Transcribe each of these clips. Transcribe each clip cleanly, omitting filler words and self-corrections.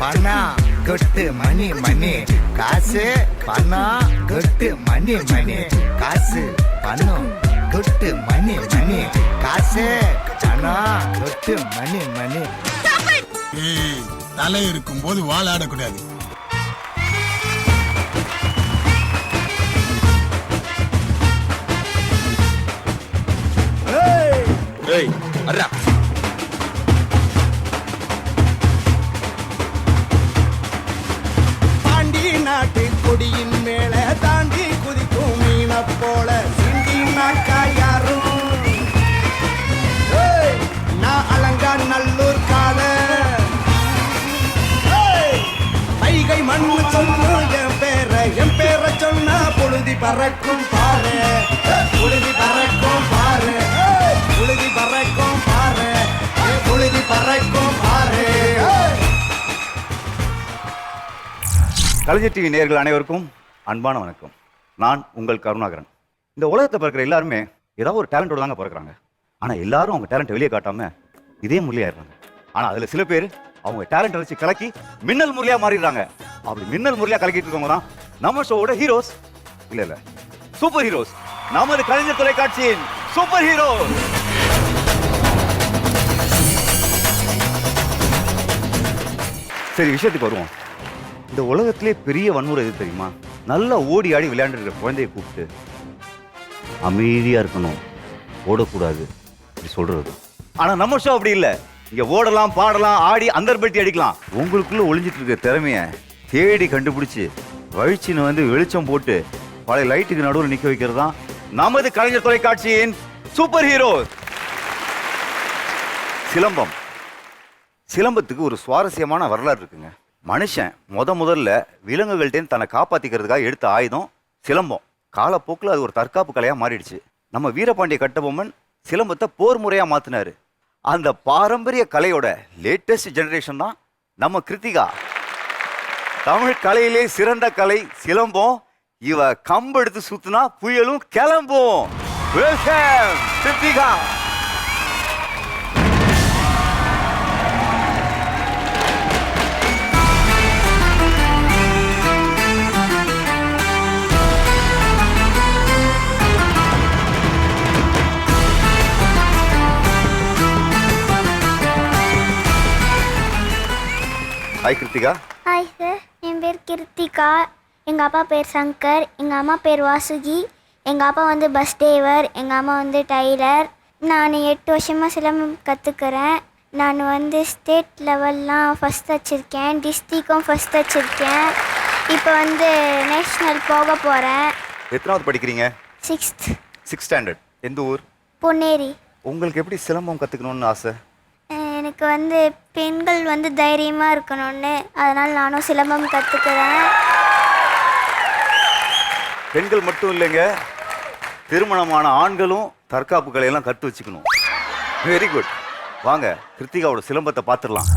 பணம் கொட்டு மணி மணி காசு பணம் கொட்டு மணி மணி காசு பணம் கொட்டு மணி மணி காசு பணம் கொட்டு மணி மணி. தலை இருக்கும் போது வாழ ஆடக்கூடாது. பாண்டி நாட்டு கொடியின் மேல தாண்டி குதிக்கும் மீன போல சிந்தி நாக்கா யாரும் நான் அலங்கா நல்லூர் கால கைகை மண்ணு சொல்லு என் பேரை சொன்னா பொழுதி பறக்கும் பாரு பொழுதி பறக்கும் பாரு பொழுதி பறக்கும் பாரு பொழுதி பறக்கும் பாரு. கலைஞர் டிவி நேயர்கள் அனைவருக்கும் அன்பான வணக்கம். நான் உங்கள் கருணாகரன். இந்த உலகத்தை பிறக்கிற எல்லாருமே ஏதாவது ஒரு டேலண்டோட தாங்க பிறக்கிறாங்க. ஆனால் எல்லாரும் அவங்க டேலண்ட் வெளியே காட்டாம இதே முறையாயிடுறாங்க. ஆனால் அதில் சில பேர் அவங்க டேலண்ட் வச்சு கலக்கி மின்னல் முறையா மாறிடுறாங்க. அப்படி மின்னல் முறையா கலக்கிட்டு இருக்கவங்க தான் நம்ம ஷோவோட ஹீரோஸ். இல்ல சூப்பர் ஹீரோஸ். நமது கலைஞர் தொலைக்காட்சியின் சூப்பர் ஹீரோ. சரி, விஷயத்துக்கு வருவோம். இந்த உலகத்திலே பெரிய வன்முறை எது தெரியுமா? நல்லா ஓடி ஆடி விளையாண்டு இருக்கிற குழந்தைய கூப்பிட்டு அமைதியா இருக்கணும், ஓடக்கூடாது அப்படி சொல்றது. ஆனா நம்ம ஷோ அப்படி இல்லை. இங்க ஓடலாம், பாடலாம், ஆடி அந்தர்பல்ட்டி அடிக்கலாம். உங்களுக்குள்ள ஒளிஞ்சிட்டு இருக்க திறமைய தேடி கண்டுபிடிச்சு வழிச்சின்னு வந்து வெளிச்சம் போட்டு பழைய லைட்டுக்கு நடுவில் நிக்க வைக்கிறது தான் நமது கலைஞர் தொலைக்காட்சியின் சூப்பர் ஹீரோ. சிலம்பம். சிலம்பத்துக்கு ஒரு சுவாரஸ்யமான வரலாறு இருக்குங்க. மனுஷன் முதல்ல விலங்குகள்கிட்ட தன்னை காப்பாத்திக்கிறதுக்காக எடுத்த ஆயுதம் சிலம்பம். காலப்போக்கில் அது ஒரு தற்காப்பு கலையா மாறிடுச்சு. நம்ம வீரபாண்டிய கட்டபொம்மன் சிலம்பத்தை போர் முறையா மாத்தினாரு. அந்த பாரம்பரிய கலையோட லேட்டஸ்ட் ஜெனரேஷன் தான் நம்ம கிருத்திகா. தமிழ் கலையிலே சிறந்த கலை சிலம்பம். இவ கம்பு எடுத்து சுத்துனா புயலும் கிளம்பும். Welcome Krithika. Hi Krithika. Hi sir, என் பேர் கிருத்திகா. எங்கள் அப்பா பேர் சங்கர், எங்கள் அம்மா பேர் வாசுகி. எங்கள் அப்பா வந்து பஸ் டிரைவர், எங்கள் அம்மா வந்து டைலர். நான் 8 வருஷமாக சிலம்பம் கற்றுக்கிறேன். நான் வந்து ஸ்டேட் லெவல்லாம் ஃபஸ்ட் வச்சுருக்கேன், டிஸ்ட்ரிக்கும் ஃபஸ்ட் வச்சுருக்கேன். இப்போ வந்து நேஷ்னல் போக போகிறேன். எத்தனாவது படிக்கிறீங்க? 6th. 6th standard. எந்த ஊர்? பொன்னேரி. உங்களுக்கு எப்படி சிலம்பம் கற்றுக்கணும்னு ஆசை? எனக்கு வந்து பெண்கள் வந்து தைரியமாக இருக்கணும்னு, அதனால் நானும் சிலம்பம் கற்றுக்கிறேன். பெண்கள் மட்டும் இல்லைங்க, திருமணமான ஆண்களும் தற்காப்பு கலையெல்லாம் கற்று வச்சுக்கணும். Very good. வாங்க கிருத்திகாவோட சிலம்பத்தை பார்த்துடலாம்.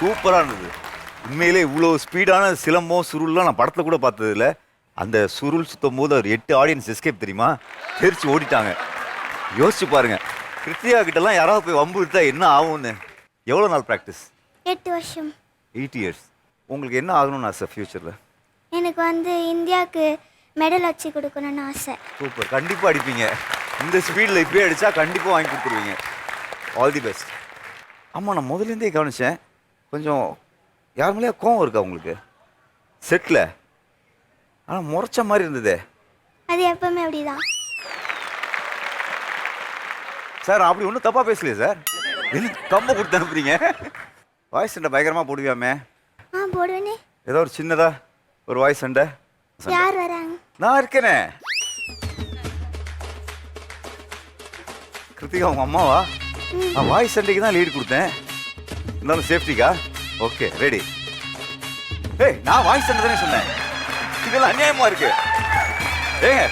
சூப்பராக இருந்தது. உண்மையிலே இவ்வளோ ஸ்பீடான சிலம்பம் சுருள்லாம் நான் படத்தில் கூட பார்த்ததில்ல. அந்த சுருள் சுத்தும் போது ஒரு 8 ஆடியன்ஸ் எஸ்கேப் தெரியுமா, தெரிச்சு ஓடிட்டாங்க. யோசிச்சு பாருங்க, கிருத்திகா கிட்டலாம் யாராவது போய் வம்பு விட்டா என்ன ஆகும்னு. எவ்வளோ நாள் ப்ராக்டிஸ்? 8 வருஷம். 8 இயர்ஸ். உங்களுக்கு என்ன ஆகணும்னு ஆசை ஃப்யூச்சரில்? எனக்கு வந்து இந்தியாவுக்கு மெடல் வச்சு கொடுக்கணும்னு ஆசை. சூப்பர், கண்டிப்பாக அடிப்பீங்க. இந்த ஸ்பீடில் இப்படியே அடித்தா கண்டிப்பாக வாங்கி கொடுத்துருவீங்க. All the best. ஆமாம், நான் முதலேருந்தே கவனித்தேன், கொஞ்சம் யார் மேலேயா கோவம் இருக்கா உங்களுக்கு செட்டில்? ஆனால் முறைச்ச மாதிரி இருந்ததே. அது எப்பவுமே அப்படிதான். சார் அப்படி ஒன்றும் தப்பாக பேசலையே சார், கம்ப கொடுத்து அனுப்புறீங்க. வாய்ஸ் சண்டை பயங்கரமாக போடுவியாமே? போடுவேனே. ஏதோ ஒரு சின்னதாக ஒரு வாய்ஸ் சண்டை. யார் வராங்க? நான் இருக்கேனே. கிருத்திகா உங்க அம்மாவா? நான் வாய்ஸ் சண்டைக்கு தான் லீட் கொடுத்தேன். இருந்தாலும் சேஃப்டிக்கா? Okay ready. ஏய், நான் வாய்ஸ் சண்டை தானே சொன்னேன். இதெல்லாம் அநியாயமா இருக்கு. ஏங்க,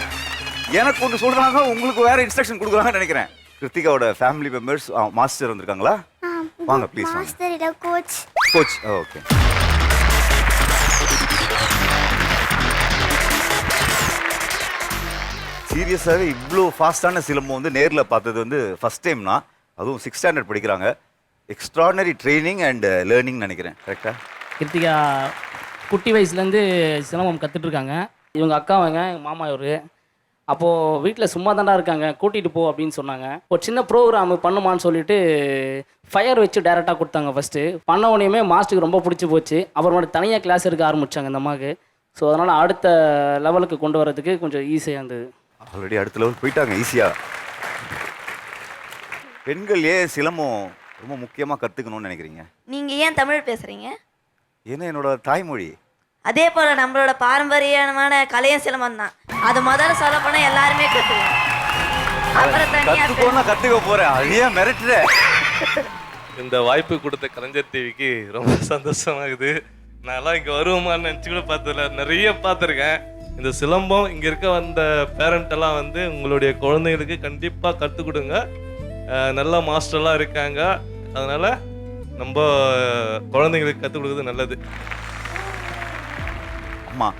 எனக்கு ஒன்று சொல்றாங்க, உங்களுக்கு வேற இன்ஸ்ட்ரக்ஷன் கொடுக்குறாங்கன்னு நினைக்கிறேன். கிருத்திகாவோட ஃபேமிலி மெம்பர்ஸ் மாஸ்டர் வந்திருக்காங்களா? வாங்க ப்ளீஸ். மாஸ்டர் இல்ல, கோச். Coach, okay. சீரியஸாகவே இவ்வளோ ஃபாஸ்டான சிலம்பம் வந்து நேரில் பார்த்தது வந்து ஃபஸ்ட் டைம்னா, அதுவும் 6th ஸ்டாண்டர்ட் படிக்கிறாங்க. எக்ஸ்ட்ராடனரி ட்ரைனிங் அண்ட் லேர்னிங் நினைக்கிறேன். கரெக்டாக? கிருத்திகா குட்டி வயசுலேருந்து சிலம்பம் கற்றுட்ருக்காங்க. இவங்க அக்காவங்க, எங்கள் மாமா இவர். அப்போது வீட்டில் சும்மா தாண்டா இருக்காங்க, கூட்டிகிட்டு போ அப்படின்னு சொன்னாங்க. ஒரு சின்ன ப்ரோக்ராம் பண்ணுமான்னு சொல்லிட்டு ஃபயர் வச்சு டேரெக்டாக கொடுத்தாங்க. ஃபஸ்ட்டு பண்ண உடனேயுமே மாஸ்டருக்கு ரொம்ப பிடிச்சி போச்சு. அப்புறமேட்டு தனியாக கிளாஸ் எடுக்க ஆரம்பித்தாங்க இந்த அம்மாவுக்கு. ஸோ அதனால் அடுத்த லெவலுக்கு கொண்டு வரதுக்கு கொஞ்சம் ஈஸியாக இருந்தது. ஆல்ரெடி அடுத்த லெவல் போயிட்டாங்க ஈஸியாக. பெண்கள் ஏன் சிலம்பம் ரொம்ப முக்கியமாக கற்றுக்கணும்னு நினைக்கிறீங்க? நீங்கள் ஏன் தமிழ் பேசுகிறீங்க? ஏன்னா என்னோட தாய்மொழி. அதே போல் நம்மளோட பாரம்பரியமான கலையும் சிலம்பம் தான். அது முதல்ல சொல்ல போனால் எல்லாருமே கற்றுக்கணும். அப்புறம் தனியாக கற்றுக்க போகிறேன். அதையே மிரட்டுற. இந்த வாய்ப்பு கொடுத்த கலைஞர் டிவிக்கு ரொம்ப சந்தோஷமாகுது. நான்லாம் இங்கே வருவோமான்னு நினச்சி கூட பார்த்ததில்ல, நிறைய பார்த்துருக்கேன். இந்த சிலம்பம் இங்கே இருக்க வந்த பேரண்ட் எல்லாம் வந்து உங்களுடைய குழந்தைங்களுக்கு கண்டிப்பாக கற்றுக் கொடுங்க. நல்ல மாஸ்டர்லாம் இருக்காங்க, அதனால் நம்ம குழந்தைங்களுக்கு கற்றுக் கொடுக்குறது நல்லது. ஆமாம்,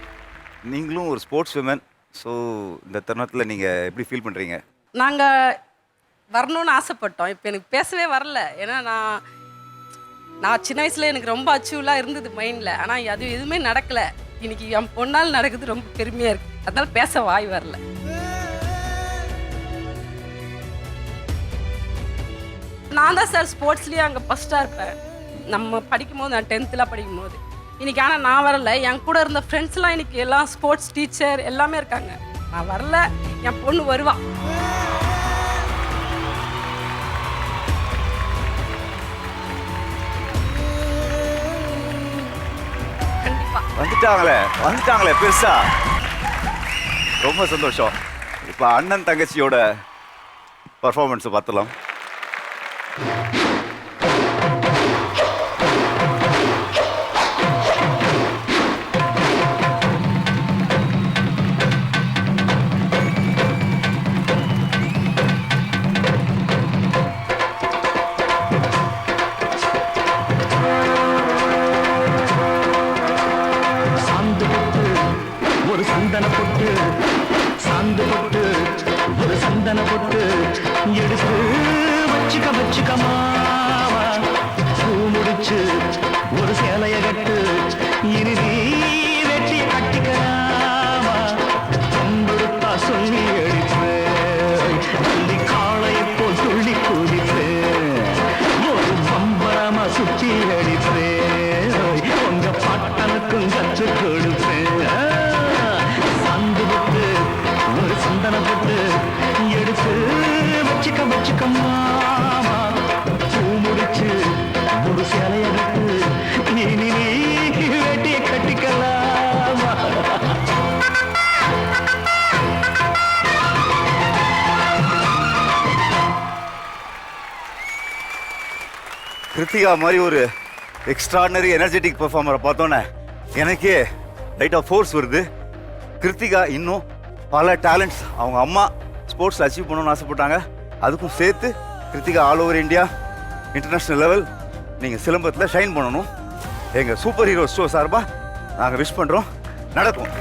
நீங்களும் ஒரு ஸ்போர்ட்ஸ் விமன். ஸோ இந்த தருணத்தில் நீங்கள் எப்படி ஃபீல் பண்ணுறீங்க? நாங்கள் வரணும்னு ஆசைப்பட்டோம். இப்போ எனக்கு பேசவே வரல. ஏன்னா நான் சின்ன வயசில் எனக்கு ரொம்ப அச்சீவ்லாம் இருந்தது மைண்டில். ஆனால் அது எதுவுமே நடக்கலை. இன்னைக்கு என் பொண்ணால் நடக்குது, ரொம்ப பெருமையாக இருக்குது. அதனால பேச வாய் வரல. நான் தான் சார் ஸ்போர்ட்ஸ்லேயே அங்கே ஃபஸ்ட்டாக இருப்பேன். நம்ம படிக்கும்போது, நான் 10th படிக்கும்போது. இன்னைக்கு ஆனால் நான் வரல. என் கூட இருந்த ஃப்ரெண்ட்ஸ்லாம் இன்னைக்கு எல்லாம் ஸ்போர்ட்ஸ் டீச்சர் எல்லாமே இருக்காங்க. நான் வரல, என் பொண்ணு வருவா. வந்துட்டாங்களே பெருசா. ரொம்ப சந்தோஷம். இப்போ அண்ணன் தங்கச்சியோட பர்ஃபார்மன்ஸை பார்த்துலாம். ஒரு சேலைய கட்டு இறுதி வெட்டிய கட்டிக்கலாமா? கம்பெடுத்தா சொல்லி அடிப்பேன், தள்ளி காளையை போல் துள்ளி குதிப்பேன், ஒரு பம்பரமா சுத்தி அடிப்பேன், உங்க பாட்டனுக்கும் கற்று கொடுப்பேன். சாந்து போட்டு ஒரு சந்தன போட்டு எடுத்து வச்சுக்க மாமா, பூ முடிச்சு ஒரு சேலைய கட்டு நீ வெட்டிய கட்டிக்கலாமா? கிருத்திகா மாதிரி ஒரு எக்ஸ்ட்ராடனரி எனர்ஜெட்டிக் பெர்ஃபார்மரை பார்த்தோன்னே எனக்கே லைட் ஆஃப் ஃபோர்ஸ் வருது. கிருத்திகா இன்னும் பல டேலண்ட்ஸ் அவங்க அம்மா ஸ்போர்ட்ஸில் அச்சீவ் பண்ணணும்னு ஆசைப்பட்டாங்க. அதுக்கும் சேர்த்து Kiruthika all over India international level நீங்கள் சிலம்பத்தில் ஷைன் பண்ணணும். எங்க சூப்பர் ஹீரோ ஷோ சார்பா நாங்க விஷ் பண்றோம். நடக்கும்.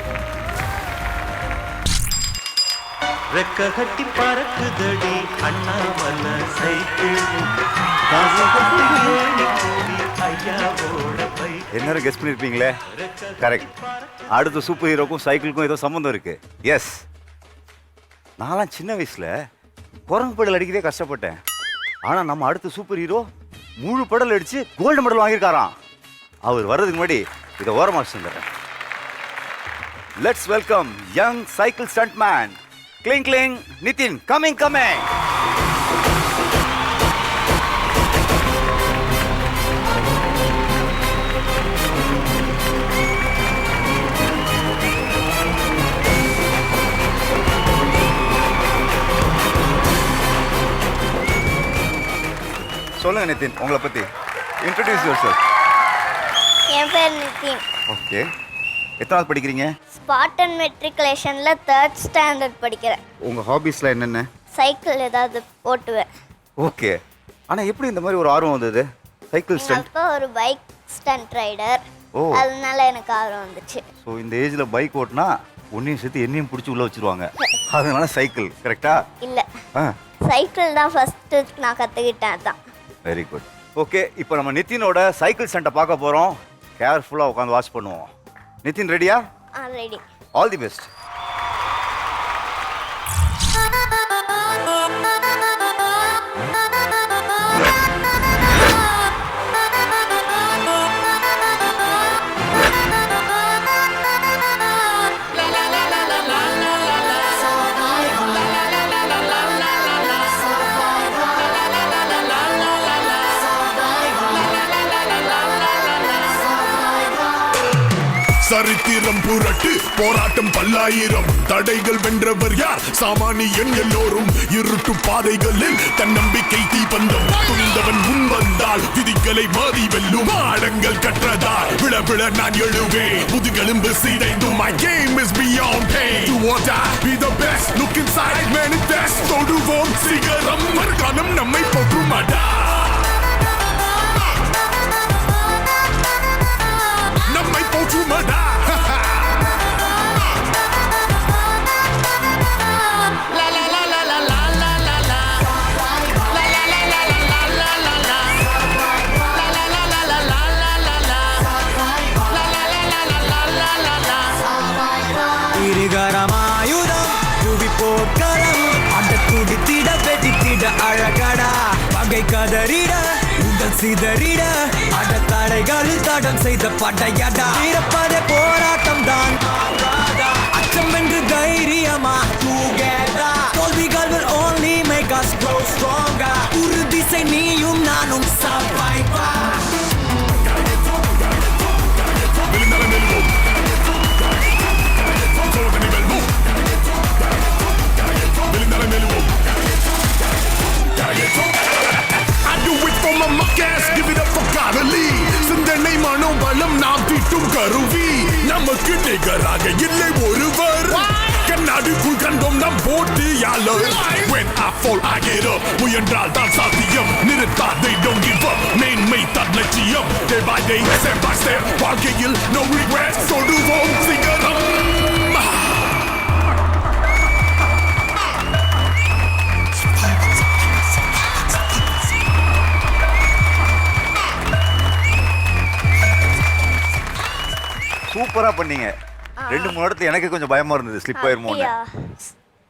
ரெக்க கட்டி பறக்குதடி அண்ணாமலை சைக்கிள் எல்லாரும் கெஸ் பண்ணிருப்பீங்களே, கரெக்ட். அடுத்த சூப்பர் ஹீரோக்கும் சைக்கிளுக்கும் ஏதோ சம்மந்தம் இருக்கு. எஸ், நான்லாம் சின்ன வயசுல குரங்கு படல் அடிக்கவே கஷ்டப்பட்டேன். ஆனா நம்ம அடுத்த சூப்பர் ஹீரோ முழு படல் அடிச்சு கோல்டு மெடல் வாங்கியிருக்காராம். அவர் வர்றதுக்கு முன்னாடி இதை ஓரமாக சொல்லுறேன். Let's welcome young cycle stuntman cling cling Nitin. Coming coming. சொல்லுங்க நிதின், உங்களை பத்தி இன்ட்ரோடியூஸ் யுவர்செல்ஃப். என் பேர் நிதின். ஓகே, எத்தனாவது படிக்கிறீங்க? ஸ்பார்டன் மெட்ரிகுலேஷனில் 3rd ஸ்டாண்டர்ட் படிக்கிறேன். உங்க ஹாபீஸ்லாம் என்னென்ன? சைக்கிள் ஏதாவது ஓட்டுவேன். ஓகே, ஆனா எப்படி இந்த மாதிரி ஒரு ஆர்வம் வந்தது சைக்கிள் எங்கள் ஸ்டண்ட்? அப்பா ஒரு பைக் ஸ்டண்ட் ரைடர், ஓ. அதனால எனக்கு ஆர்வம் வந்துச்சு. ஸோ இந்த ஏஜ்ல பைக் ஓட்டினா உன்னையும் சேர்த்து என்னையும் பிடிச்சி உள்ள வச்சிருவாங்க, அதனால சைக்கிள். கரெக்டா? இல்லை, ஆ, சைக்கிள் தான் ஃபஸ்ட்டு நான் கற்றுக்கிட்டேன். அதான். Very good. ஓகே, இப்போ நம்ம நிதினோட சைக்கிள் ஸ்டண்ட்டை பார்க்க போறோம். கேர்ஃபுல்லாக உட்காந்து வாட்ச் பண்ணுவோம். நிதின் ரெடியா? ஆல்ரெடி. All the best. சரித்திரம் புரட்டு போராட்டம் பல்லாயிரம் தடைகள் வென்றவர் யார்? சாமானியன் எல்லோரும் இருட்டு பாதைகளில் தன்னம்பிக்கை தீபந்தம் துணிந்தவன் முன் வந்தால் விதிகளை மாறி வெல்லும். ஆழங்கள் கற்றதால் விழ விழ நான் எழுவேன். முதுகெலும்பு சிதைந்தும் my game is beyond pain. Do or die, be the best. Look inside, manifest. தொடுவோம் சிகரம், மறுகாலம் நம்மை போற்றுமடா. நம்மை போற்றுமடா. இருகரமாயுதம் புவி போர்க்களம் அந்த துடித்திட வெடித்திட அழகடா. பகை கதறிட உங்கள் சிதறிட அட தடைகளில் தடம் செய்த படையடா. இருப்பதே போராட்டம் தான், அச்சம் என்று தைரியமா together. தோல்விகள் will only make us grow stronger. உறுதிசை நீயும் நானும் survivor. I do it for my muckers, give it up for Carly. சிந்தனை மனோபலம் நாம் தீட்டும் கருவி. நமக்கு நிகராக இல்லை ஒருவர். கண்ணாடிக்குள் கண்டோம் நம் போட்டியாளர். When I fall I get up. முயன்றால் தான் சாத்தியம். நிறுத்தாதே don't give up. மேன்மை தான் லட்சியம். Day by day, step by step. வாழ்க்கையில் no regrets. தொடுவோம் சிகரம். சூப்பரா பண்ணீங்க. 2-3 இடத்துல எனக்கு கொஞ்சம் பயமா இருந்தது, ஸ்லிப் ஆயிருமோன்னு. அப்படியா?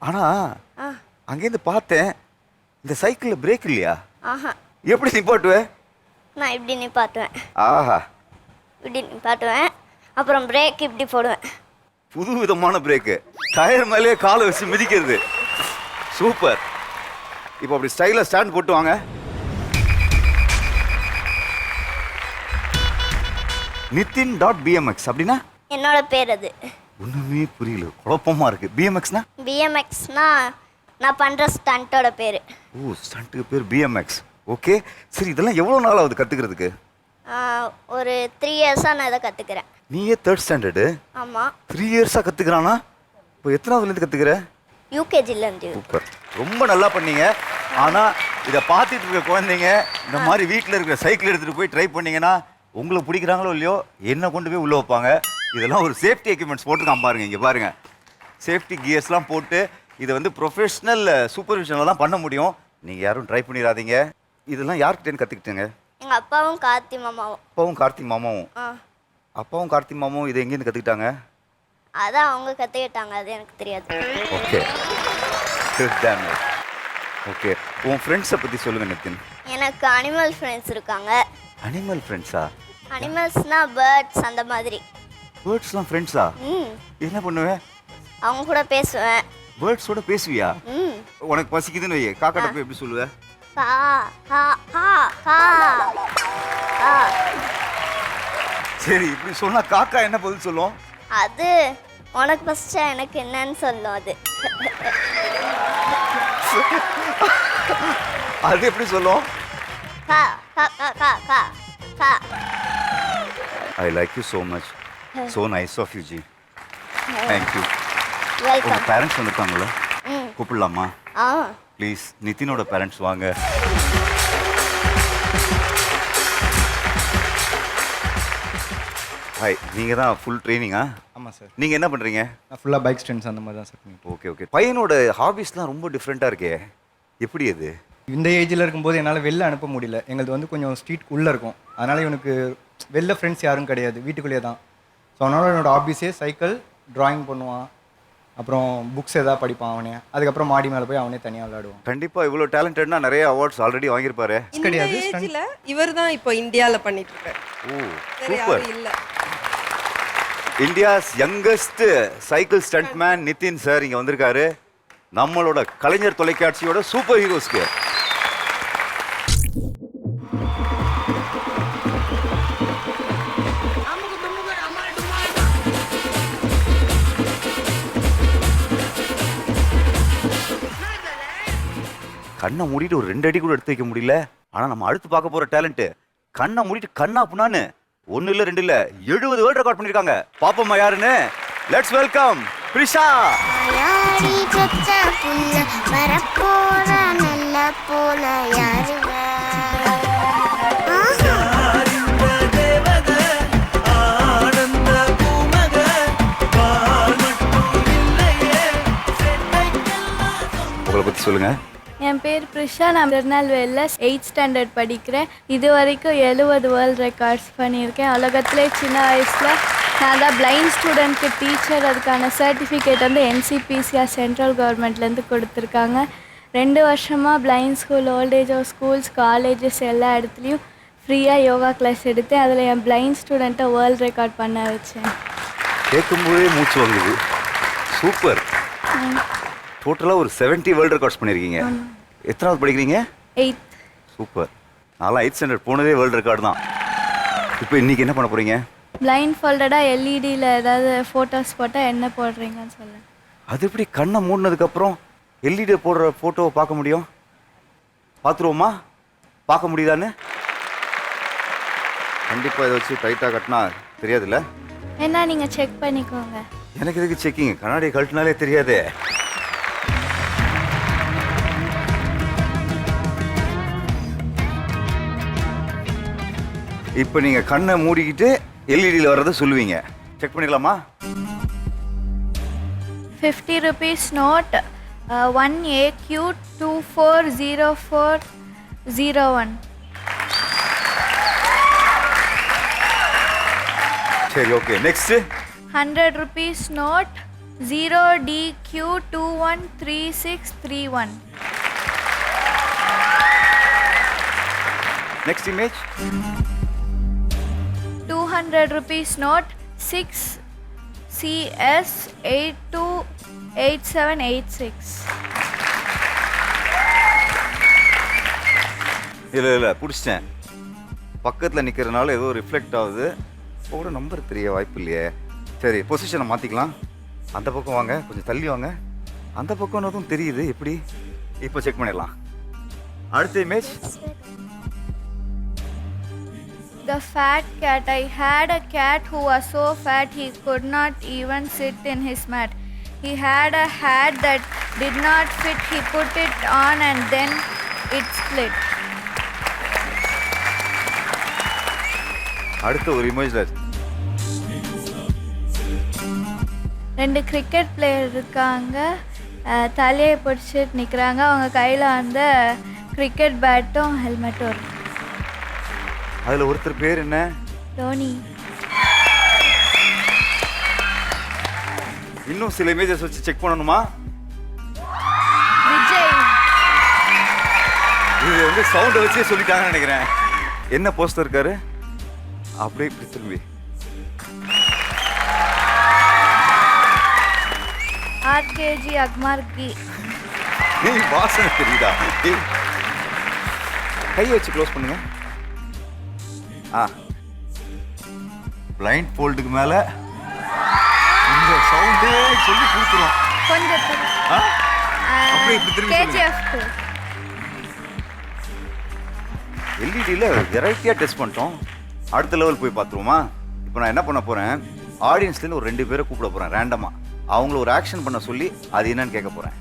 ஆனா அங்கேருந்து பார்த்தேன், இந்த சைக்கிள்ல பிரேக் இல்லையா? ஆஹா, எப்படி நிப்பாட்டுவேன்? நான் இப்படி நிப்பாட்டுவேன், ஆஹா, இப்படி நிப்பாட்டுவேன், அப்புறம் பிரேக் இப்படி போடுவேன். புது விதமான பிரேக்கு. டயர் மேலேயே காலை வச்சு மிதிக்கிறது. சூப்பர். இப்போ அப்படி ஸ்டைலா ஸ்டாண்ட் போட்டு வாங்க. Nitin.bmx அப்படின்னா என்னோட பேர் அது. ஒண்ணுமே புரியல, குழப்பமா இருக்கு. பிஎம்எக்ஸ்னா? பிஎம்எக்ஸ்னா நான் பண்ணுற ஸ்டண்ட்டோட பேர். ஓ, ஸ்டண்ட்டுக்கு பேர் பிஎம்எக்ஸ். ஓகே, சரி. இதெல்லாம் எவ்வளோ நாள் ஆகுது கற்றுக்கிறதுக்கு? ஒரு 3 இயர்ஸாக நான் இதை கற்றுக்கிறேன். நீயே 3rd ஸ்டாண்டர்டு? ஆமாம். 3 இயர்ஸாக கற்றுக்கிறானா? இப்போ எத்தனாவதுலேருந்து கற்றுக்கிற? யூகேஜிலேருந்து. சூப்பர், ரொம்ப நல்லா பண்ணீங்க. ஆனால் இதை பார்த்துட்டு இருக்க குழந்தைங்க இந்த மாதிரி வீட்டில் இருக்கிற சைக்கிள் எடுத்துகிட்டு போய் ட்ரை பண்ணீங்கன்னா உங்களுக்கு பிடிக்கிறாங்களோ இல்லையோ என்ன கொண்டு போய் உள்ளே வைப்பாங்க. இதெல்லாம் ஒரு சேஃப்டி எக்யூப்மெண்ட்ஸ் போட்டுருக்கான் பாருங்க. இங்கே பாருங்க, சேஃப்டி கியர்ஸ்லாம் போட்டு இதை வந்து ப்ரொஃபஷ்னல் சூப்பர்விஷனில் தான் பண்ண முடியும். நீங்கள் யாரும் ட்ரை பண்ணிடாதீங்க. இதெல்லாம் யார்கிட்டேன்னு கற்றுக்கிட்டுங்க? எங்கள் அப்பாவும் கார்த்தி மாமாவும். அப்பாவும் கார்த்திக் மாமாவும். அப்பாவும் கார்த்திக் மாமாவும் இதை எங்கேருந்து கற்றுக்கிட்டாங்க? அதான் அவங்க கற்றுக்கிட்டாங்க, அது எனக்கு தெரியாது. Okay okay. உன் ஃப்ரெண்ட்ஸை பற்றி சொல்லுங்கள் நிதின். எனக்கு அனிமல் ஃப்ரெண்ட்ஸ் இருக்காங்க. அனிமல் ஃப்ரெண்ட்ஸா? அனிமல்ஸ்னால் பேர்ட்ஸ் அந்த மாதிரி. பேர்ட்ஸ்லாம் ஃப்ரெண்ட்ஸா? என்ன பண்ணுவேன்? அவங்க கூட பேசுவேன். பேர்ட்ஸோட பேசுவியா? உனக்கு பசிக்குதுன்னு வை, காக்காட்ட போய் எப்படி சொல்லுவ? கா கா கா கா கா. சரி, இப்படி சொன்னா காக்கா என்ன பதில் சொல்லும்? அது உனக்கு ஃபஸ்ட்டு எனக்கு என்னன்னு சொல்லும். அது எப்படி சொல்லும்? கா கா கா கா கா கா. I like you so much. So nice of you ji. Thank you. Welcome. உங்கள் பேரண்ட்ஸ் வந்திருக்காங்களா? கூப்பிடலாமா? ஆ ப்ளீஸ். நிதினோட பேரண்ட்ஸ் வாங்க. ஹாய். நீங்கள் தான் ஃபுல் ட்ரைனிங்கா? ஆமாம் சார். நீங்கள் என்ன பண்ணுறீங்க? நான் ஃபுல்லாக பைக் ஸ்டண்ட்ஸ் அந்த மாதிரி தான் சார் பண்ணிட்டு. Okay okay. பையனோட ஹாபிஸ்லாம் ரொம்ப டிஃப்ரெண்ட்டாக இருக்கே, எப்படி அது? இந்த ஏஜில் இருக்கும்போது என்னால் வெளில அனுப்ப முடியல. எங்களது வந்து கொஞ்சம் ஸ்ட்ரீட் உள்ளே இருக்கும். அதனால் இவனுக்கு வெளில ஃப்ரெண்ட்ஸ் யாரும் கிடையாது, வீட்டுக்குள்ளேயே தான். ஸோ அதனால் என்னோடய ஹாபிஸே சைக்கிள், ட்ராயிங் பண்ணுவான், அப்புறம் புக்ஸ் எதாவது படிப்பான் அவனே. அதுக்கப்புறம் மாடி மேலே போய் அவனே தனியாக விளையாடுவான். கண்டிப்பாக இவ்வளோ டேலண்டட்னா நிறைய அவார்ட்ஸ் ஆல்ரெடி வாங்கியிருப்பாரு. கிடையாது, இவர் தான் இப்போ இந்தியாவில் பண்ணிட்டு இருக்காரு. Oh super. இல்லை, India's youngest cycle stuntman Nitin sir இங்கே வந்திருக்காரு. நம்மளோட கலைஞர் தொலைக்காட்சியோட சூப்பர் ஹீரோஸ்க்கு. கண்ணை மூடிட்டு ஒரு 2 அடி கூட எடுத்து வைக்க முடியல. ஆனா நம்ம அடுத்து பார்க்க போற டேலண்ட் கண்ணை மூடிட்டு கண்ணா புண்ணான்னு 1 இல்ல 2 இல்ல 70 வேர்ல்ட் ரெக்கார்ட் பண்ணிருக்காங்க. பாப்போமா யாருன்னு? Let's welcome Prisha. யாரி சொச்ச புல்ல வரப்போற நல்ல போல யாருவ. உங்களை பத்தி சொல்லுங்க. என் பேர் பிரிஷா. நான் திருநெல்வேலியில் 8th ஸ்டாண்டர்ட் படிக்கிறேன். இது வரைக்கும் 70 வேர்ல்ட் ரெக்கார்ட்ஸ் பண்ணியிருக்கேன். உலகத்திலே சின்ன வயசில் நான் தான் பிளைண்ட் ஸ்டூடெண்ட்க்கு டீச்சர். அதுக்கான சர்டிஃபிகேட் வந்து NCPCR சென்ட்ரல் கவர்மெண்ட்லேருந்து கொடுத்துருக்காங்க. 2 வருஷமாக blind school, voltage home schools, colleges எல்லா இடத்துலையும் ஃப்ரீயாக யோகா கிளாஸ் எடுத்தேன். அதில் என் பிளைண்ட் ஸ்டூடெண்ட்டை வேர்ல்ட் ரெக்கார்ட் பண்ண வச்சேன். கேட்கும்போதே மூச்சு வாங்குது. சூப்பர். டோட்டலாக ஒரு 70 வேர்ல்ட் ரெக்கார்ட்ஸ் பண்ணியிருக்கீங்க. எத்தனாவது படிக்கிறீங்க? 8th. சூப்பர். நான்லாம் 8th ஸ்டாண்டர்ட் போனதே வேர்ல்ட் ரெக்கார்டு தான். இப்போ இன்னைக்கு என்ன பண்ண போறீங்க? பிளைண்ட் ஃபோல்டடாக LEDயில் ஏதாவது ஃபோட்டோஸ் போட்டால் என்ன போடுறீங்கன்னு சொல்லுங்கள். அது எப்படி கண்ணை மூடினதுக்கப்புறம் LED போடுற ஃபோட்டோவை பார்க்க முடியும்? பார்த்துருவோமா? பார்க்க முடியுதான்னு? கண்டிப்பாக இதை வச்சு டைட்டாக கட்டினா தெரியாதுல்ல? என்ன நீங்கள் செக் பண்ணிக்கோங்க. எனக்கு இதுக்கு செக்கிங், கண்ணாடி கழட்டினாலே தெரியாதே. இப்போ நீங்கள் கண்ணை மூடிக்கிட்டு LEDயில் வர்றதை சொல்லுவீங்க. செக் பண்ணிடலாமா? 50 rupees note 1AQ240401. சரி, okay. Next 100 rupees note 0DQ213631. Next image 200 rupees note 6CS828786. இல்லை பிடிச்சிட்டேன். பக்கத்தில் நிற்கிறதுனால ஏதோ ரிஃப்ளெக்ட் ஆகுது. இப்போ கூட நம்பர் தெரிய வாய்ப்பு இல்லையே. சரி, பொசிஷனை மாற்றிக்கலாம். அந்த பக்கம் வாங்க, கொஞ்சம் தள்ளி வாங்க. அந்த பக்கம் எதுவும் தெரியுது. எப்படி? இப்போ செக் பண்ணிடலாம். அடுத்த image The fat cat. I had a cat who was so fat he could not even sit in his mat. He had a hat that did not fit. He put it on and then it split. அடுத்த ஒரு இமேஜில் 2 cricket player இருக்காங்க, தலையை பிடிச்சிட்டு நிற்கிறாங்க. அவங்க கையில் வந்து கிரிக்கெட் பேட்டும் ஹெல்மெட்டும் இருக்கு. அதில் ஒருத்தர் பேர் என்ன? தோனி. இன்னும் சில இமேஜஸ் வச்சு செக் பண்ணணுமா? விஜய். இது வந்து சவுண்டை வச்சே சொல்லிட்டாங்கன்னு நினைக்கிறேன். என்ன போஸ்டர் இருக்காரு? அப்படியே இப்படி திரும்பி ஆர்கேஜி அக்மார்கி. ஏய் வாசனை தெரியுதா? ஏய், கையை வச்சு க்ளோஸ் பண்ணுங்க. பிளைண்ட் ஃபோல்டுக்கு மேல இந்த சவுண்டே சொல்லி கொடுத்துரும். கொஞ்சம் அப்படியே இப்படி திரும்பி கேஜிஎஃப். எல்இடியில் வெரைட்டியாக டெஸ்ட் பண்ணிட்டோம். அடுத்த லெவல் போய் பார்த்துருவோமா? இப்போ நான் என்ன பண்ண போகிறேன், ஆடியன்ஸ்லேருந்து ஒரு 2 பேரை கூப்பிட போகிறேன் ரேண்டமாக. அவங்கள ஒரு ஆக்ஷன் பண்ண சொல்லி அது என்னன்னு கேட்க போகிறேன்.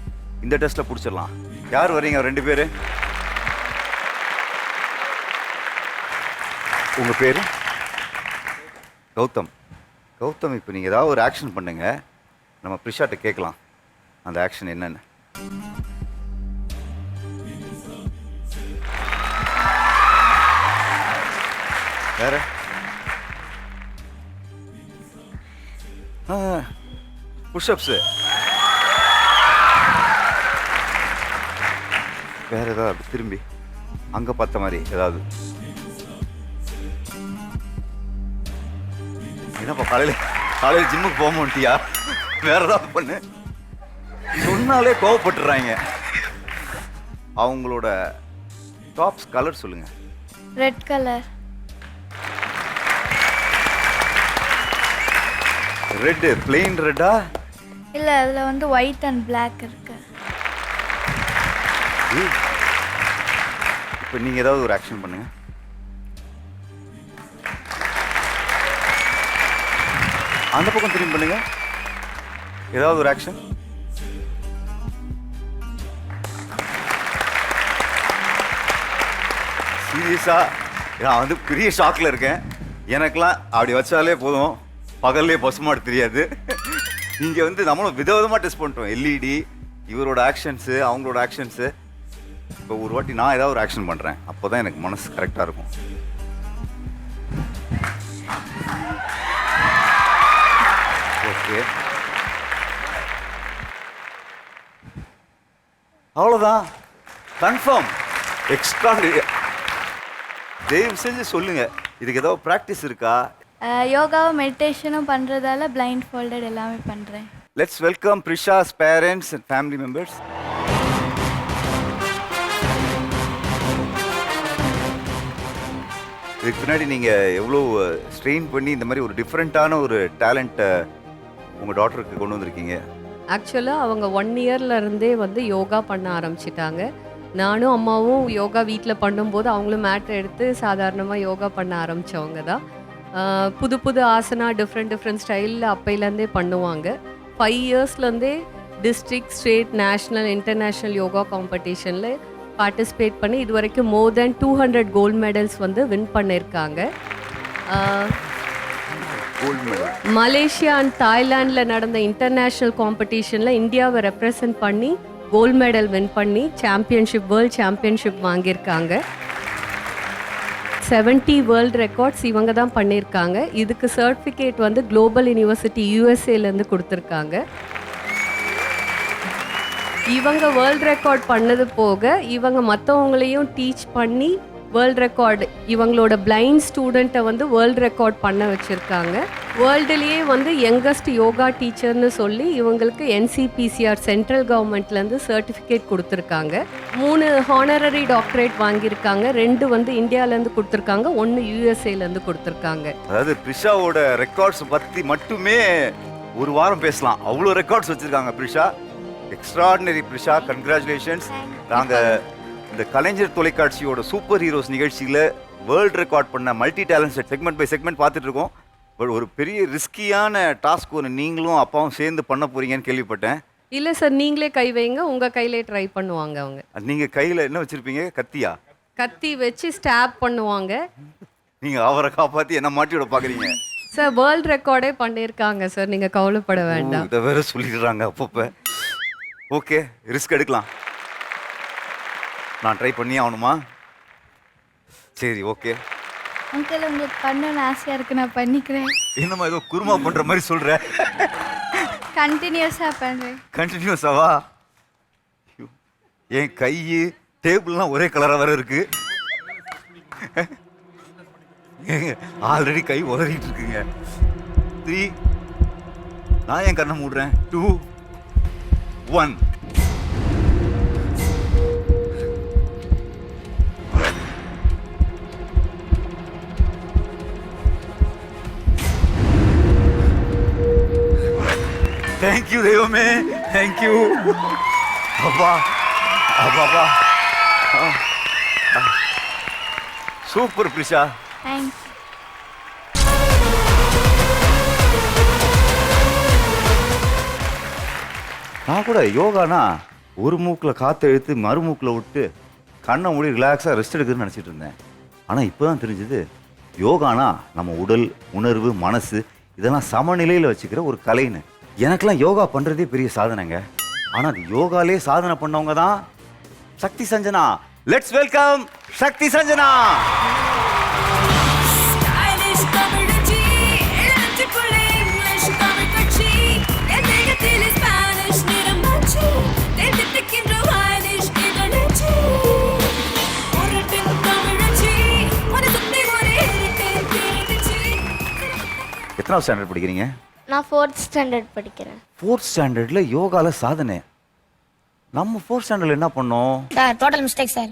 இந்த டெஸ்ட்டில் பிடிச்சிடலாம். யார் வரீங்க? 2 பேர். உங்கள் பேர்? கௌதம். கௌதம், இப்போ நீங்கள் ஏதாவது ஒரு ஆக்ஷன் பண்ணுங்க, நம்ம பிரிஷாட்ட கேட்கலாம் அந்த ஆக்ஷன் என்னன்னு. வேற புஷ்அப்ஸு, வேற ஏதாவது திரும்பி அங்கே பார்த்த மாதிரி ஏதாவது. என்னப்பா காலையில் ஜிம்முக்கு போக மாட்டியா? வேற ஏதாவது பண்ணு. சொன்னாலே கோவப்பட்டுறாங்க. அவங்களோட டாப்ஸ் கலர் சொல்லுங்க. Red colour. ரெட், பிளெயின் ரெட்டா? இல்லை, அதில் வந்து ஒயிட் அண்ட் பிளாக் இருக்கு. இப்போ நீங்கள் ஏதாவது ஒரு ஆக்ஷன் பண்ணுங்க. அந்த பக்கம் திரும்பி பண்ணுங்க. ஏதாவது ஒரு ஆக்ஷன். சீரியஸா நான் வந்து பெரிய ஷாக்ல இருக்கேன். எனக்கெல்லாம் அப்படி வச்சாலே போதும், பகல்லே பசுமாடு தெரியாது. இங்கே வந்து நம்மளும் விதவிதமாக டெஸ்ட் பண்ணிட்டோம். எல்இடி, இவரோட ஆக்ஷன்ஸு, அவங்களோட ஆக்ஷன்ஸு. இப்போ ஒரு வாட்டி நான் ஏதாவது ஒரு ஆக்ஷன் பண்ணுறேன், அப்போ தான் எனக்கு மனசு கரெக்டாக இருக்கும். ஓகே, அவ்வளோதான், கன்ஃபார்ம், எக்ஸ்ட்ரா. தயவு செஞ்சு சொல்லுங்க, இதுக்கு ஏதாவது ப்ராக்டிஸ் இருக்கா? யோகாவும் மெடிடேஷனும் பண்ணுறதால பிளைண்ட் ஃபோல்டட் எல்லாமே பண்ணுறேன். Let's welcome Prisha's parents and family members. இதுக்கு பின்னாடி நீங்கள் எவ்வளோ ஸ்ட்ரெயின் பண்ணி இந்த மாதிரி ஒரு டிஃப்ரெண்ட்டான ஒரு டேலண்ட்டை உங்கள் டாட்டருக்கு கொண்டு வந்திருக்கீங்க. ஆக்சுவலாக அவங்க 1 இயர்ல இருந்தே வந்து யோகா பண்ண ஆரம்பிச்சிட்டாங்க. நானும் அம்மாவும் யோகா வீட்டில் பண்ணும்போது அவங்களும் மேட் எடுத்து சாதாரணமாக யோகா பண்ண ஆரம்பித்தவங்க தான். புது புது ஆசனா டிஃப்ரெண்ட் ஸ்டைலில் அப்பையிலேருந்தே பண்ணுவாங்க. 5 இயர்ஸ்லேருந்தே district, state, national, international yoga காம்படிஷனில் பார்ட்டிசிபேட் பண்ணி இது வரைக்கும் மோர் தேன் 200 கோல்டு மெடல்ஸ் வந்து வின் பண்ணியிருக்காங்க. மலேசியா அண்ட் தாய்லாண்டில் நடந்த இன்டர்நேஷ்னல் காம்படிஷனில் இந்தியாவை ரெப்ரசன்ட் பண்ணி கோல்டு மெடல் வின் பண்ணி வேர்ல்ட் சாம்பியன்ஷிப் வாங்கியிருக்காங்க. 70 வேர்ல்டு ரெக்கார்ட்ஸ் இவங்க தான் பண்ணியிருக்காங்க. இதுக்கு சர்டிஃபிகேட் வந்து குளோபல் யூனிவர்சிட்டி யூஎஸ்ஏலேருந்து கொடுத்துருக்காங்க. இவங்க வேர்ல்டு ரெக்கார்ட் பண்ணது போக இவங்க மற்றவங்களையும் டீச் பண்ணி வேர்ல்டு ரெக்கார்டு, இவங்களோட பிளைண்ட் ஸ்டூடெண்ட்டை வந்து வேர்ல்டு ரெக்கார்ட் பண்ண வச்சுருக்காங்க. வேர்ல்டுலேயே வந்து யங்கஸ்ட் யோகா டீச்சர்னு சொல்லி இவங்களுக்கு என்சிபிசிஆர் சென்ட்ரல் கவர்மெண்ட்லேருந்து சர்டிஃபிகேட் கொடுத்துருக்காங்க. 3 ஹானரரி டாக்டரேட் வாங்கியிருக்காங்க. 2 வந்து இந்தியாவிலேருந்து கொடுத்துருக்காங்க, 1 யூஎஸ்ஏலேருந்து கொடுத்துருக்காங்க. அதாவது பிரிஷாவோட ரெக்கார்ட்ஸ் பற்றி மட்டுமே ஒரு வாரம் பேசலாம், அவ்வளோ ரெக்கார்ட்ஸ் வச்சுருக்காங்க பிரிஷா. Extraordinary Prisha, congratulations. நாங்கள் இந்த கலைஞர் தொலைக்காட்சியோட சூப்பர் ஹீரோஸ் நிகழ்ச்சியில் வேர்ல்டு ரெக்கார்ட் பண்ண multi talent segment by segment பார்த்துட்டு இருக்கோம். பட் ஒரு பெரிய ரிஸ்கியான டாஸ்க் ஒன்று நீங்களும் அப்பாவும் சேர்ந்து பண்ண போறீங்கன்னு கேள்விப்பட்டேன். இல்லை சார், நீங்களே கை வைங்க, உங்கள் கையிலே ட்ரை பண்ணுவாங்க அவங்க. நீங்கள் கையில் என்ன வச்சுருப்பீங்க? கத்தியா? கத்தி வச்சு ஸ்டாப் பண்ணுவாங்க. நீங்கள் அவரை காப்பாற்றி என்ன மாட்டி விட பார்க்குறீங்க. சார் வேர்ல்ட் ரெக்கார்டே பண்ணியிருக்காங்க சார், நீங்கள் கவலைப்பட வேண்டாம். இதை வேற சொல்லிடுறாங்க அப்பப்போ. ஓகே, ரிஸ்க் எடுக்கலாம். நான் ட்ரை பண்ணி ஆகணுமா? சரி, ஓகே. அங்கிள் உங்களுக்கு பண்ணணும்னு ஆசையாக இருக்கு, நான் பண்ணிக்கிறேன். என்னம்மா ஏதோ குருமா பண்ணுற மாதிரி சொல்கிற? கண்டினியூஸாக பண்ணுறேன். கண்டினியூஸாவா? என் கை டேபிள்லாம் ஒரே கலராக வேற இருக்கு. ஆல்ரெடி கை உதறிட்டு இருக்குங்க. 3, நான் என் கண்ணை மூடுறேன். 2, 1. தேங்க்யூ தெய்வமே, தேங்க்யூ. அப்பா அப்பா சூப்பர் பிரிஷா. தேங்க்ஸ். நான் கூட யோகானா ஒரு மூக்கில் காற்றை இழுத்து மறு மூக்கில் விட்டு கண்ணை மூடி ரிலாக்ஸாக ரெஸ்ட் எடுக்குதுன்னு நினச்சிட்டு இருந்தேன். ஆனால் இப்போ தான் தெரிஞ்சுது யோகானா நம்ம உடல், உணர்வு, மனசு இதெல்லாம் சமநிலையில் வச்சுக்கிற ஒரு கலைன்னு. எனக்கெல்லாம் யோகா பண்ணுறதே பெரிய சாதனைங்க. ஆனால் அது யோகாலே சாதனை பண்ணவங்க தான் சக்தி சஞ்சனா. லெட்ஸ் வெல்கம் சக்தி சஞ்சனா. எத்தனாவது ஸ்டாண்டர்ட் படிக்கிறீங்க? நான் 4th ஸ்டாண்டர்ட் படிக்கிறேன். 4th ஸ்டாண்டர்டில் யோகாவில் சாதனை. நம்ம 4th ஸ்டாண்டர்டில் என்ன பண்ணோம்? Sir total mistake sir.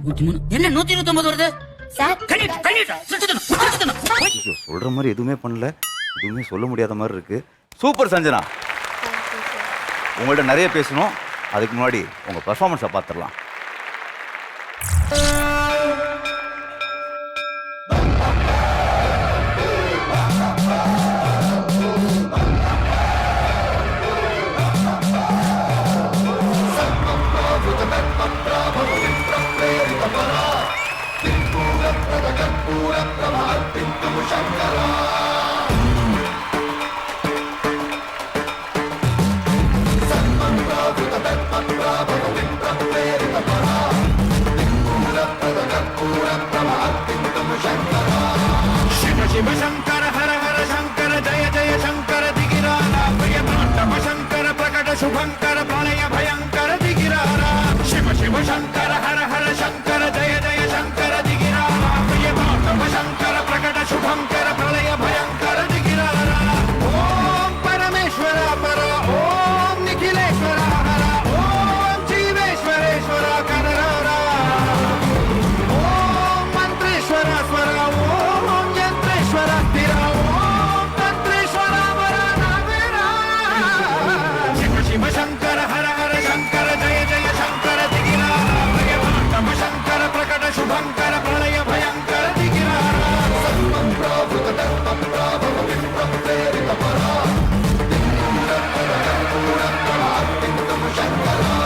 என்ன 129 வருது சார்? சொல்கிற மாதிரி எதுவுமே பண்ணல, எதுவுமே சொல்ல முடியாத மாதிரி இருக்கு. சூப்பர் சஞ்சனா. உங்கள்கிட்ட நிறைய பேசணும், அதுக்கு முன்னாடி உங்கள் பெர்ஃபார்மன்ஸை பார்த்துடலாம். शिव शंकर हर हर शंकर जय जय शंकर दिगिरारा प्रिय तांडव शंकर प्रकट शुभंकर प्रलय भयंकर दिगिरारा शिव शिव शंकर हर हर शंकर जय जय शंकर दिगिरारा प्रिय तांडव शंकर प्रकट शुभंकर प्रलय भयंकर दिगिरारा ओम परमेश्वर पर ओम निखिलेश्वर हर ओम जीवेश्वरेश्वर कररा ओम मंत्रेश्वर स्वर ओम यंत्रेश्वर स्थिर ओम तंत्रेश्वर वरनावेरा शिव शिव शंकर हर हर शंकर जय जय शंकर दिगिरारा प्रिय तांडव शंकर प्रकट शुभंकर प्रलय भयंकर दिगिरारा सर्वं प्रभुत दत्तं प्रभव विप्रं प्रेरित परा शंकरा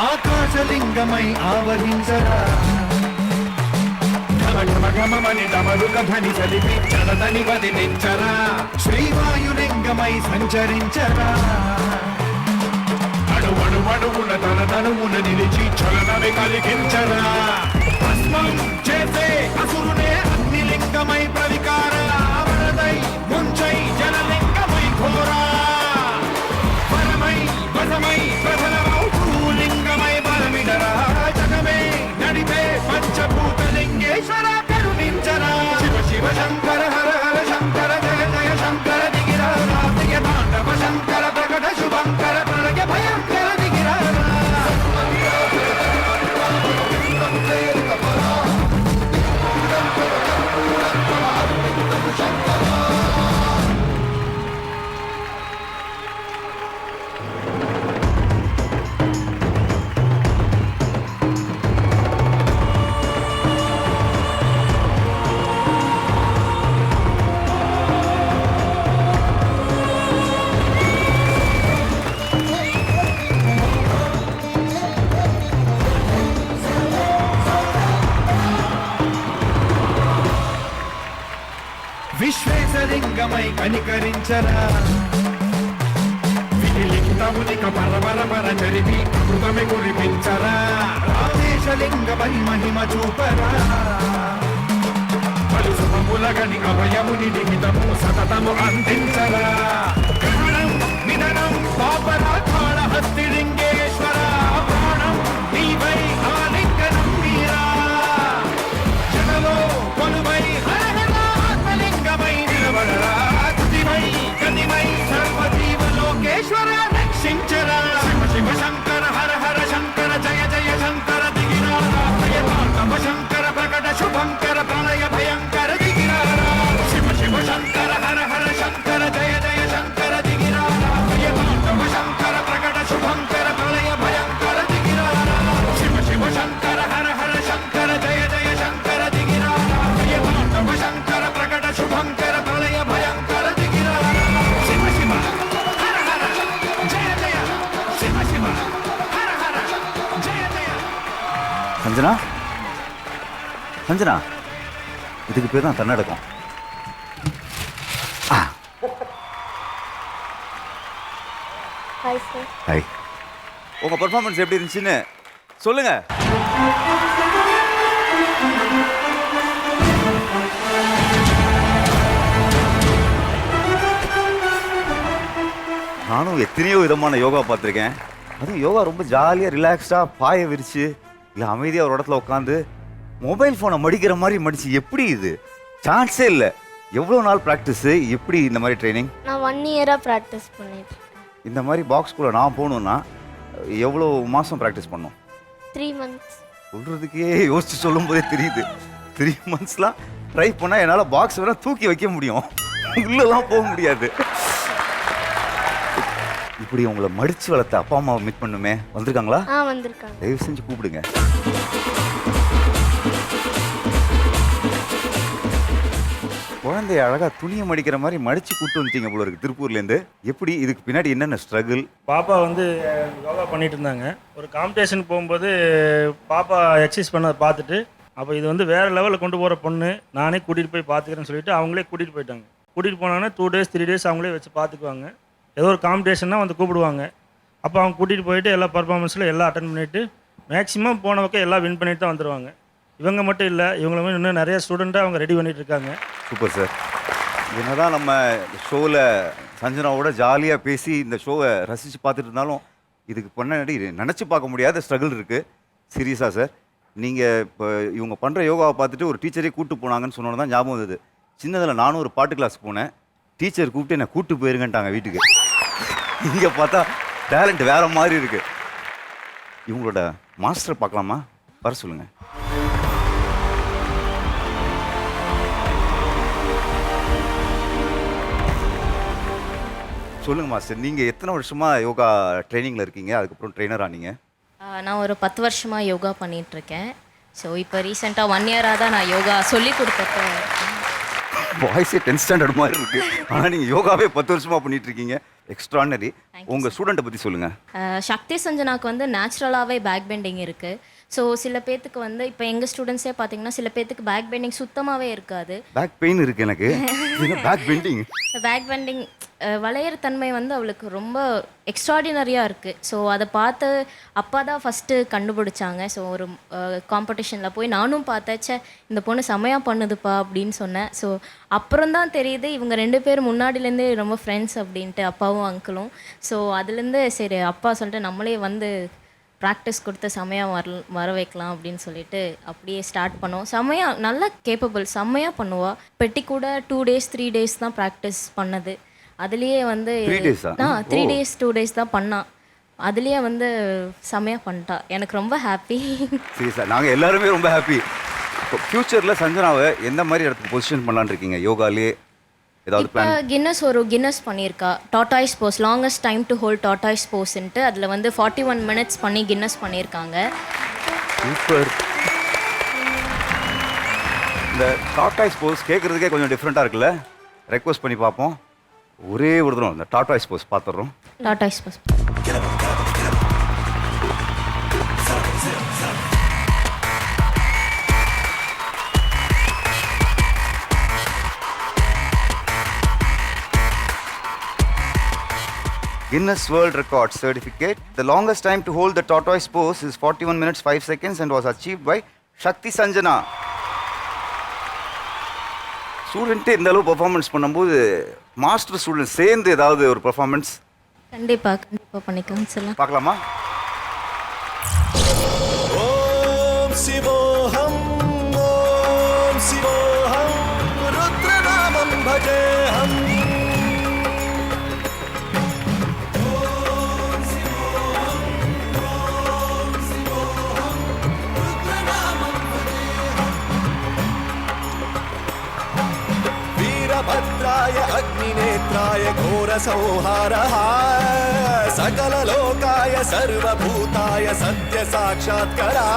ఆకాశలింగమై ఆవహించరా ఘమ ఘమ ఘమమని డమరుక ధ్వని చలిపి చలదని వదిలించరా శ్రీవాయులింగమై సంచరించరా అణువణువున తన తనువున నిలిచి చలనమే కలిగించరా భస్మం చేసే అసురునే అగ్నిలింగమై ప్రవికార వరదై ముంచై జలలింగమై ఘోరా పరమై వసమై ప్రధనమౌ భూలింగమై బలమిడరా జగమే నడిపే పంచభూతలింగేశ్వర కరుణించరా శివ శివ శంకర హర హర శంకర జయ జయ శంకర దిగిరారా ప్రియ తాండవ శంకర ప్రకట శుభంకర ప్రళయ భయంకర దిగిరారా లింగమై కనికరించరా విధి లిఖితమునిక పరపర జరిపి అమృతమే కురిపించరా రామేశలింగమై మహిమ చూపరా పలు శుభములగని అభయముని లిఖితము సతతము అందించరా గ్రహణం నిధనం పాపరాధాళ హస్తి లింగేశ్వర ప్రాణం నీవై ఆలింగనం వీరా జనలో కొలువై హరహరాత్మలింగమై నిలబడరా తుదిమై గతిమై సర్వజీవలోకేశ్వర రక్షించరా శివ శివ శంకర హర హర శంకర జయ జయ శంకర దిగిరారా భయతాండవ శంకర ప్రకట శుభంకర ప్రళయ భయంకర దిగిరారా శివ శివ శంకర హర హర శంకర జయ జయ శంకర దిగిరారా భయతాండవ శంకర ప్రకట శుభంకర ప్రళయ భయంకర దిగిరారా శివ శివ శంకర హర హర శంకర జయ జయ శంకర దిగిరారా భయతాండవ శంకర ప్రకట శుభంకర ప్రళయ భయంకర దిగిరారా శివ శివ హర హర జయ జయ శివ శివ హర హర జయ జయ சஞ்சனா சஞ்சனா இதுக்கு பேர் தான் தன்னடக்கம். Hi sir. ஹாய். உங்க பெர்ஃபார்மன்ஸ் எப்படி இருந்துச்சுன்னு சொல்லுங்க. நானும் எத்தனையோ விதமான யோகா பார்த்துருக்கேன். அதுவும் யோகா ரொம்ப ஜாலியாக ரிலாக்ஸ்டாக பாய விரிச்சு இல்லை அமைதியாக ஒரு இடத்துல உட்காந்து மொபைல் ஃபோனை மடிக்கிற மாதிரி மடிச்சு எப்படி இது சான்ஸே இல்லை. எவ்வளோ நாள் ப்ராக்டிஸு, எப்படி இந்த மாதிரி ட்ரைனிங்? நான் 1 இயராக ப்ராக்டிஸ் பண்ணிட்டு இந்த மாதிரி பாக்ஸ்குள்ளே நான் போகணுன்னா எவ்வளோ மாதம் ப்ராக்டிஸ் பண்ணோம்? 3 months. சொல்கிறதுக்கே யோசிச்சு சொல்லும் போதே தெரியுது. 3 monthsலாம் ட்ரை பண்ணால் என்னால் பாக்ஸ் வேணால் தூக்கி வைக்க முடியும், உள்ளெல்லாம் போக முடியாது. இப்படி உங்களை மடிச்சு வளர்த்த அப்பா அம்மாவை மீட் பண்ணுமே, வந்திருக்காங்களா? வந்திருக்காங்க. தயவு செஞ்சு கூப்பிடுங்க. குழந்தைய அழகா துணியை மடிக்கிற மாதிரி மடிச்சு கூட்டு வந்துட்டீங்க போல இருக்கு திருப்பூர்லேருந்து. எப்படி, இதுக்கு பின்னாடி என்னென்ன ஸ்ட்ரகிள்? பாப்பா வந்து யோகா பண்ணிட்டு இருந்தாங்க. ஒரு காம்படிஷன் போகும்போது பாப்பா எக்ஸசைஸ் பண்ணதை பார்த்துட்டு, அப்போ இது வந்து வேறு லெவலில் கொண்டு போகிற பொண்ணு, நானே கூட்டிகிட்டு போய் பார்த்துக்கிறேன்னு சொல்லிட்டு அவங்களே கூட்டிகிட்டு போயிட்டாங்க. கூட்டிகிட்டு போனாங்கன்னா 2 days 3 days அவங்களே வச்சு பார்த்துக்குவாங்க. ஏதோ ஒரு காம்படிஷன்னா வந்து கூப்பிடுவாங்க. அப்போ அவங்க கூட்டிகிட்டு போயிட்டு எல்லா பர்ஃபார்மன்ஸில் எல்லாம் அட்டன் பண்ணிவிட்டு மேக்ஸிமம் போன பக்கம் எல்லாம் வின் பண்ணிட்டு தான் வந்துடுவாங்க. இவங்க மட்டும் இல்லை, இவங்களுமே இன்னும் நிறைய ஸ்டூடெண்ட்டாக அவங்க ரெடி பண்ணிட்டு இருக்காங்க. Super sir. என்னதான் நம்ம ஷோவில் சஞ்சனாவோட ஜாலியாக பேசி இந்த ஷோவை ரசித்து பார்த்துட்டு இருந்தாலும் இதுக்கு பண்ணி நினச்சி பார்க்க முடியாத ஸ்ட்ரகிள் இருக்குது. சீரியஸாக சார், நீங்கள் இப்போ இவங்க பண்ணுற யோகாவை பார்த்துட்டு ஒரு டீச்சரே கூப்பிட்டு போனாங்கன்னு சொன்னோன்னு தான் ஞாபகம் வந்தது. சின்னதில் நானும் ஒரு பாட்டு கிளாஸ் போனேன். டீச்சர் கூப்பிட்டு என்னை கூப்பிட்டு போயிருங்கன்ட்டாங்க வீட்டுக்கு. இங்கே பார்த்தா டேலண்ட் வேற மாதிரி இருக்குது. இவங்களோட மாஸ்டர் பார்க்கலாமா? வர சொல்லுங்கள். சொல்லுங்கள் மாஸ்டர், நீங்கள் எத்தனை வருஷமாக யோகா ட்ரைனிங்கில் இருக்கீங்க, அதுக்கப்புறம் ட்ரெயினர் ஆனீங்க? நான் ஒரு 10 வருஷமாக யோகா பண்ணிகிட்ருக்கேன். ஸோ இப்போ ரீசெண்டாக 1 இயராக தான் நான் யோகா சொல்லி கொடுத்தப்ப. வாய்ஸே 10th ஸ்டாண்டர்ட் மாதிரி இருக்குது. ஆனால் நீங்கள் யோகாவே 10 வருஷமாக பண்ணிட்டு இருக்கீங்க. எக்ஸ்ட்ரானரி. உங்கள் ஸ்டூடெண்ட்டை பற்றி சொல்லுங்கள். சக்தி சஞ்சனாக்கு வந்து நேச்சுரலாகவே பேக் பெண்டிங் இருக்குது. ஸோ சில பேர்த்துக்கு வந்து இப்போ எங்கள் ஸ்டூடெண்ட்ஸே பார்த்தீங்கன்னா சில பேர்த்துக்கு பேக் பெண்டிங் சுத்தமாகவே இருக்காது. பேக் பெயின் இருக்குது எனக்கு. பேக் பெண்டிங் பேக் பெண்டிங் வளையிற தன்மை வந்து அவளுக்கு ரொம்ப எக்ஸ்ட்ராடினரியாக இருக்குது. ஸோ அதை பார்த்து அப்பா தான் ஃபஸ்ட்டு கண்டுபிடிச்சாங்க. ஸோ ஒரு காம்படிஷனில் போய் நானும் பார்த்தேச்சே இந்த பொண்ணு செமையாக பண்ணுதுப்பா அப்படின்னு சொன்னேன். ஸோ அப்புறம் தான் தெரியுது இவங்க 2 பேரும் முன்னாடிலேருந்தே ரொம்ப ஃப்ரெண்ட்ஸ் அப்படின்ட்டு, அப்பாவும் அங்கிளும். ஸோ அதுலேருந்து சரி அப்பா சொல்லிட்டு நம்மளே வந்து ப்ராக்டிஸ் கொடுத்து செம்மையாக வர வைக்கலாம் அப்படின்னு சொல்லிட்டு அப்படியே ஸ்டார்ட் பண்ணோம். செம்மையாக நல்லா கேப்பபிள், செம்மையாக பண்ணுவாள். பெட்டி கூட 2 days 3 days தான் ப்ராக்டிஸ் பண்ணது. அதுலேயே வந்து 3 days 2 days தான் பண்ணான். அதுலேயே வந்து செம்மையாக பண்ணிட்டா. எனக்கு ரொம்ப ஹாப்பி. சரி சார், நாங்கள் எல்லாருமே ரொம்ப ஹாப்பி. இப்போ ஃப்யூச்சரில் சஞ்சனாவை எந்த மாதிரி இடத்துக்கு பொசிஷன் பண்ணலான்னு இருக்கீங்க யோகாலே? ஏதாவது பிளான்? கின்னஸ் பண்ணியிருக்கா. Tortoise pose, longest time to hold tortoise போஸ்ன்ட்டு அதில் வந்து 41 minutes பண்ணி கின்னஸ் பண்ணியிருக்காங்க. சூப்பர். இந்த டாட்டாய்ஸ் போஸ் கேட்குறதுக்கே கொஞ்சம் டிஃப்ரெண்ட்டாக இருக்குல்ல? ரெக்வஸ்ட் பண்ணி பார்ப்போம். ஒரே ஒரு தரம் இந்த டாட்டாய்ஸ் போஸ் பார்த்துடுறோம். Tortoise pose. Guinness World Records certificate. The longest time to hold the tortoise pose is 41 minutes 5 seconds and was achieved by Shakti Sanjana. ஸ்டூடெண்ட்டே இந்த அளவு பர்ஃபார்மன்ஸ் பண்ணும்போது மாஸ்டர் ஸ்டூடெண்ட் சேர்ந்து ஏதாவது ஒரு பர்ஃபார்மன்ஸ் கண்டிப்பாக பண்ணிக்கலாம் சொல்லலாம். பார்க்கலாமா? ஓம் சிவோஹம் ஓம் சிவோஹம் ருத்ரநாமம் பஜேஹம் भद्राय अग्निनेत्राय घोरसंहारः सकललोकाय सर्वभूताय सत्यसाक्षात्करा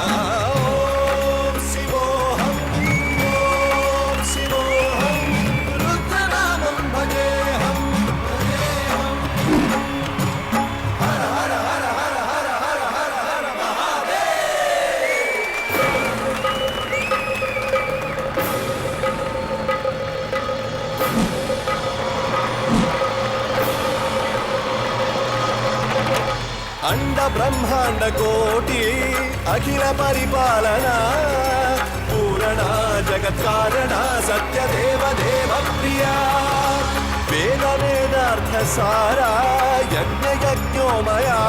ॐ शिवोऽहं ॐ शिवोऽहं रुद्रनामं भजेऽहं हर हर हर हर हर हर हर हर महादेव. अंड ब्रह्मांड कोटि अखिल परिपालना पूरणा जगत् कारणा सत्य देव देव प्रिया वेद वेदार्थ सारा यज्ञ यज्ञोमया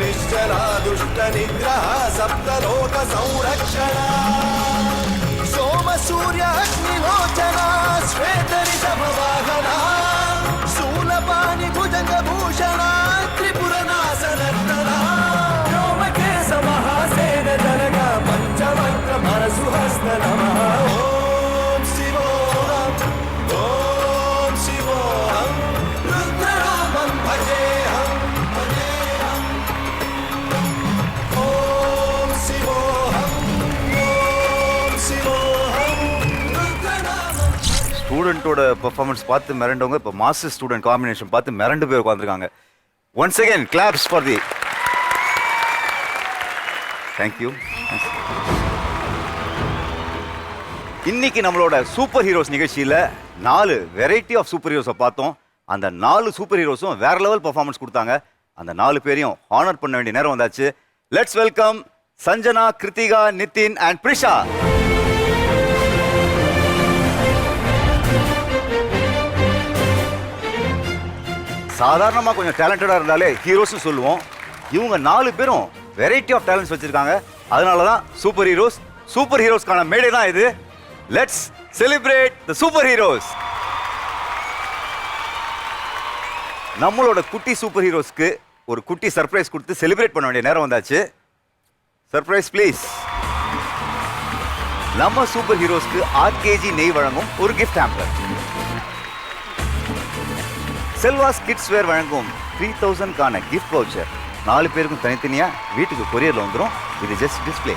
निश्चला दुष्ट निग्रह सप्तलोक संरक्षणा सोम सूर्य अग्निलोचना श्वेत ऋषभ वाहना शूलपाणि भुजंग भूषणा त्रिपुरनाशनर्तना व्योमकेश महासेन जनगा पंचवक्त्र परशुहस्त नमः ओम शिवोऽहं ओम शिवोऽहं रुद्रनामं भजेऽहं ओम शिवोऽहं ओम शिवोऽहं रुद्रनामं. ஸ்டூடெண்ட்டோட பெர்ஃபார்மன்ஸ் பார்த்து மிரண்டவங்க இப்போ மாஸ்டர் ஸ்டூடெண்ட் காம்பினேஷன் பார்த்து மிரண்டு போய் உட்காந்துருக்காங்க. Once again claps for the. Thank you. இன்னைக்கு நம்மளோட சூப்பர் ஹீரோஸ் நிகழ்ச்சியில் 4 வெரைட்டி ஆஃப் சூப்பர் ஹீரோஸை பார்த்தோம். அந்த 4 சூப்பர் ஹீரோஸும் வேற லெவல் பெர்ஃபார்மன்ஸ் கொடுத்தாங்க. அந்த 4 பேரையும் ஹானர் பண்ண வேண்டிய நேரம் வந்தாச்சு. Let's welcome Sanjana, Krithika, Nithin and Prisha. சாதாரணமாக கொஞ்சம் டேலண்டடாக இருந்தாலே ஹீரோஸ்னு சொல்லுவோம். இவங்க 4 பேரும் வெரைட்டி ஆஃப் டேலண்ட்ஸ் வச்சிருக்காங்க. அதனால தான் சூப்பர் ஹீரோஸ். சூப்பர் ஹீரோஸ்க்கான மேடை தான் இது. Let's celebrate the super heroes. நம்மளோட குட்டி சூப்பர் ஹீரோஸ்க்கு ஒரு குட்டி சர்ப்ரைஸ் கொடுத்து செலிப்ரேட் பண்ண வேண்டிய நேரம் வந்தாச்சு. Surprise please. நம்ம சூப்பர் ஹீரோஸ்க்கு RKG நெய் வழங்கும் ஒரு கிஃப்ட் ஹேம்பர். செல்வாஸ் கிட்ஸ் வேர் வழங்கும் 3000க்கான கிஃப்ட் வவுச்சர் 4 பேருக்கும் தனித்தனியாக வீட்டுக்கு கொரியரில் வந்துடும். இது ஜஸ்ட் டிஸ்பிளே.